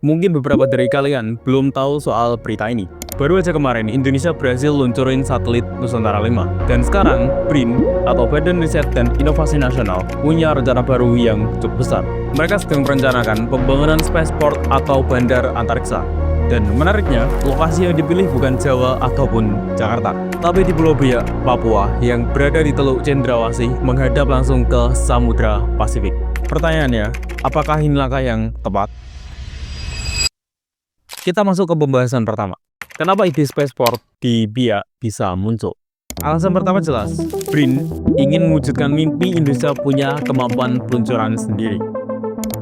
Mungkin beberapa dari kalian belum tahu soal berita ini. Baru aja kemarin, Indonesia berhasil luncurin satelit Nusantara 5. Dan sekarang, BRIN atau Badan Riset dan Inovasi Nasional punya rencana baru yang cukup besar. Mereka sedang merencanakan pembangunan spaceport atau bandar antariksa. Dan menariknya, lokasi yang dipilih bukan Jawa ataupun Jakarta, tapi di Pulau Biak, Papua yang berada di Teluk Cendrawasih menghadap langsung ke Samudra Pasifik. Pertanyaannya, apakah ini langkah yang tepat? Kita masuk ke pembahasan pertama. Kenapa ide spaceport di Biak bisa muncul? Alasan pertama jelas, BRIN ingin mewujudkan mimpi Indonesia punya kemampuan peluncuran sendiri.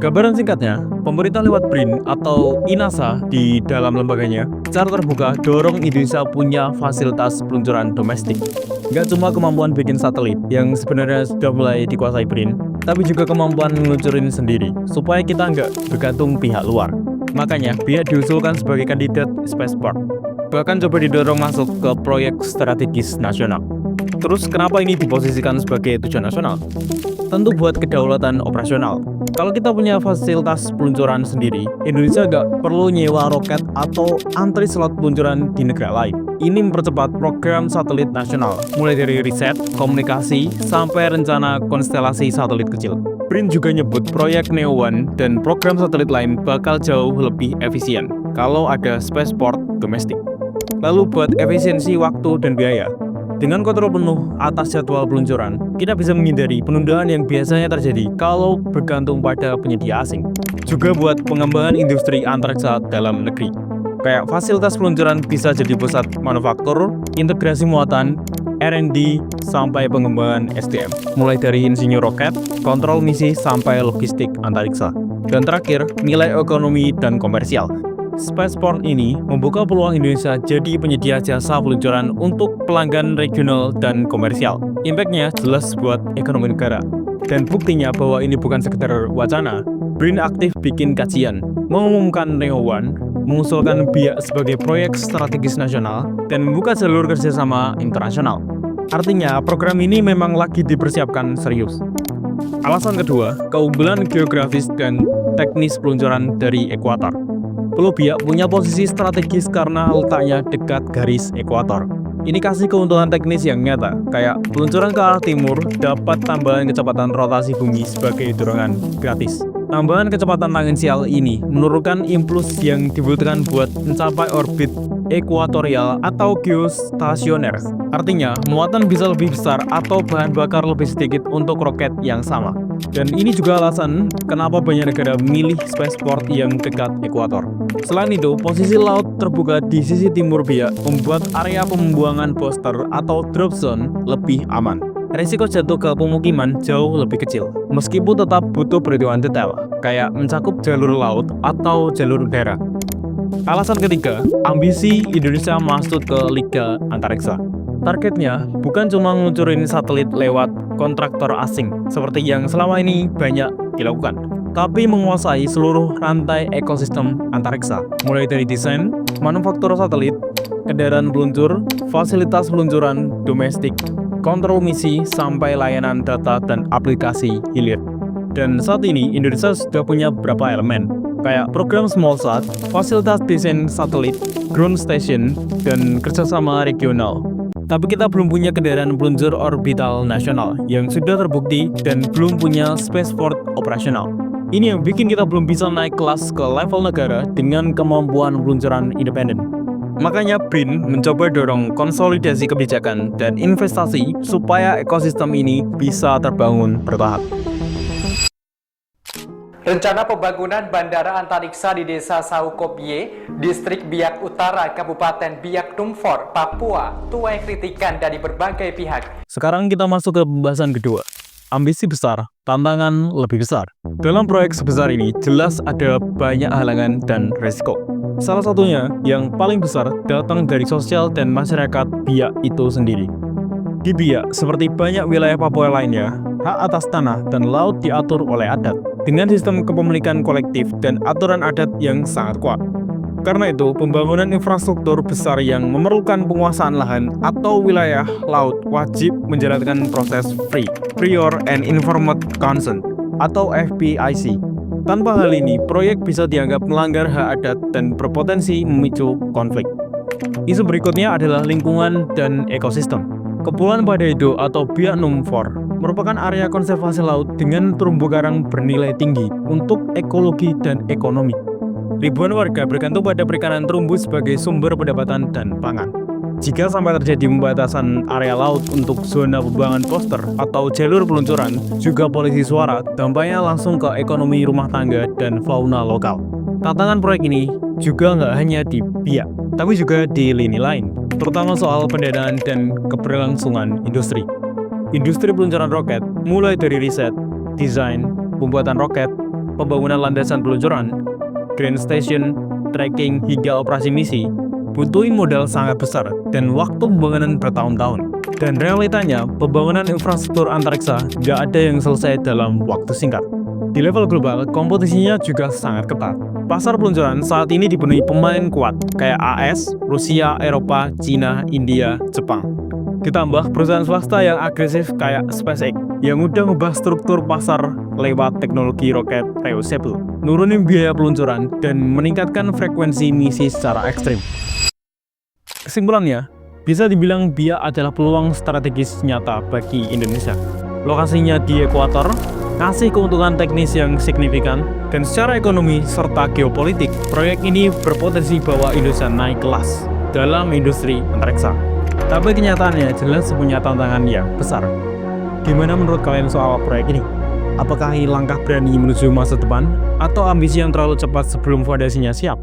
Gambaran singkatnya, pemerintah lewat BRIN atau INASA di dalam lembaganya secara terbuka dorong Indonesia punya fasilitas peluncuran domestik. Nggak cuma kemampuan bikin satelit yang sebenarnya sudah mulai dikuasai BRIN, tapi juga kemampuan meluncurin sendiri, supaya kita nggak bergantung pihak luar. Makanya, Biak diusulkan sebagai kandidat spaceport. Bahkan coba didorong masuk ke proyek strategis nasional. Terus kenapa ini diposisikan sebagai tujuan nasional? Tentu buat kedaulatan operasional. Kalau kita punya fasilitas peluncuran sendiri, Indonesia nggak perlu nyewa roket atau antri slot peluncuran di negara lain. Ini mempercepat program satelit nasional, mulai dari riset, komunikasi, sampai rencana konstelasi satelit kecil. BRIN juga nyebut proyek Neo1 dan program satelit lain bakal jauh lebih efisien kalau ada spaceport domestik. Lalu buat efisiensi waktu dan biaya, dengan kontrol penuh atas jadwal peluncuran, kita bisa menghindari penundaan yang biasanya terjadi kalau bergantung pada penyedia asing. Juga buat pengembangan industri antariksa dalam negeri. Kayak fasilitas peluncuran bisa jadi pusat manufaktur, integrasi muatan, R&D, sampai pengembangan SDM. Mulai dari insinyur roket, kontrol misi, sampai logistik antariksa. Dan terakhir, nilai ekonomi dan komersial. Spaceport ini membuka peluang Indonesia jadi penyedia jasa peluncuran untuk pelanggan regional dan komersial. Impact-nya jelas buat ekonomi negara. Dan buktinya bahwa ini bukan sekedar wacana, BRIN aktif bikin kajian, mengumumkan Neo1, mengusulkan Biak sebagai proyek strategis nasional, dan membuka jalur kerjasama internasional. Artinya, program ini memang lagi dipersiapkan serius. Alasan kedua, keunggulan geografis dan teknis peluncuran dari ekuator. Pulau Biak punya posisi strategis karena letaknya dekat garis ekuator. Ini kasih keuntungan teknis yang nyata, kayak peluncuran ke arah timur dapat tambahan kecepatan rotasi bumi sebagai dorongan gratis. Tambahan kecepatan tangensial ini menurunkan impuls yang dibutuhkan buat mencapai orbit ekuatorial atau geostasioner. Artinya, muatan bisa lebih besar atau bahan bakar lebih sedikit untuk roket yang sama. Dan ini juga alasan kenapa banyak negara memilih spaceport yang dekat ekuator. Selain itu, posisi laut terbuka di sisi timur Biak membuat area pembuangan booster atau drop zone lebih aman. Risiko jatuh ke pemukiman jauh lebih kecil, meskipun tetap butuh perhitungan detail, kayak mencakup jalur laut atau jalur darat. Alasan ketiga, ambisi Indonesia masuk ke Liga Antariksa. Targetnya bukan cuma ngeluncurin satelit lewat kontraktor asing, seperti yang selama ini banyak dilakukan, tapi menguasai seluruh rantai ekosistem antariksa, mulai dari desain, manufaktur satelit, kendaraan peluncur, fasilitas peluncuran domestik, kontrol misi, sampai layanan data dan aplikasi hilir. Dan saat ini Indonesia sudah punya beberapa elemen, kayak program SmallSat, fasilitas desain satelit, ground station, dan kerjasama regional. Tapi kita belum punya kendaraan peluncur orbital nasional yang sudah terbukti dan belum punya spaceport operasional. Ini yang bikin kita belum bisa naik kelas ke level negara dengan kemampuan peluncuran independen. Makanya BRIN mencoba dorong konsolidasi kebijakan dan investasi supaya ekosistem ini bisa terbangun bertahap. Rencana pembangunan Bandara Antariksa di Desa Saukopye, Distrik Biak Utara, Kabupaten Biak Numfor, Papua, tuai kritikan dari berbagai pihak. Sekarang kita masuk ke pembahasan kedua. Ambisi besar, tantangan lebih besar. Dalam proyek sebesar ini, jelas ada banyak halangan dan resiko. Salah satunya, yang paling besar, datang dari sosial dan masyarakat Biak itu sendiri. Di Biak, seperti banyak wilayah Papua lainnya, hak atas tanah dan laut diatur oleh adat, dengan sistem kepemilikan kolektif dan aturan adat yang sangat kuat. Karena itu, pembangunan infrastruktur besar yang memerlukan penguasaan lahan atau wilayah laut wajib menjalankan proses Free, Prior and Informed Consent atau FPIC. Tanpa hal ini, proyek bisa dianggap melanggar hak adat dan berpotensi memicu konflik. Isu berikutnya adalah lingkungan dan ekosistem. Kepulauan Badaido atau Biak Numfor merupakan area konservasi laut dengan terumbu karang bernilai tinggi untuk ekologi dan ekonomi. Ribuan warga bergantung pada perikanan terumbu sebagai sumber pendapatan dan pangan. Jika sampai terjadi pembatasan area laut untuk zona pembuangan poster atau jalur peluncuran, juga polusi suara, dampaknya langsung ke ekonomi rumah tangga dan fauna lokal. Tantangan proyek ini juga nggak hanya di Biak, tapi juga di lini lain, terutama soal pendanaan dan keberlangsungan industri. Industri peluncuran roket, mulai dari riset, desain, pembuatan roket, pembangunan landasan peluncuran, ground station, tracking, hingga operasi misi, butuhin modal sangat besar dan waktu pembangunan bertahun-tahun. Dan realitanya, pembangunan infrastruktur antariksa nggak ada yang selesai dalam waktu singkat. Di level global, kompetisinya juga sangat ketat. Pasar peluncuran saat ini dipenuhi pemain kuat, kayak AS, Rusia, Eropa, Cina, India, Jepang. Ditambah perusahaan swasta yang agresif kayak SpaceX, yang udah ngubah struktur pasar lewat teknologi roket reusable, nurunin biaya peluncuran, dan meningkatkan frekuensi misi secara ekstrim. Kesimpulannya, bisa dibilang Biak adalah peluang strategis nyata bagi Indonesia. Lokasinya di ekuator, ngasih keuntungan teknis yang signifikan, dan secara ekonomi serta geopolitik, proyek ini berpotensi bawa Indonesia naik kelas dalam industri antariksa. Tapi kenyataannya jelas punya tantangan yang besar. Gimana menurut kalian soal proyek ini? Apakah ini langkah berani menuju masa depan, atau ambisi yang terlalu cepat sebelum fondasinya siap?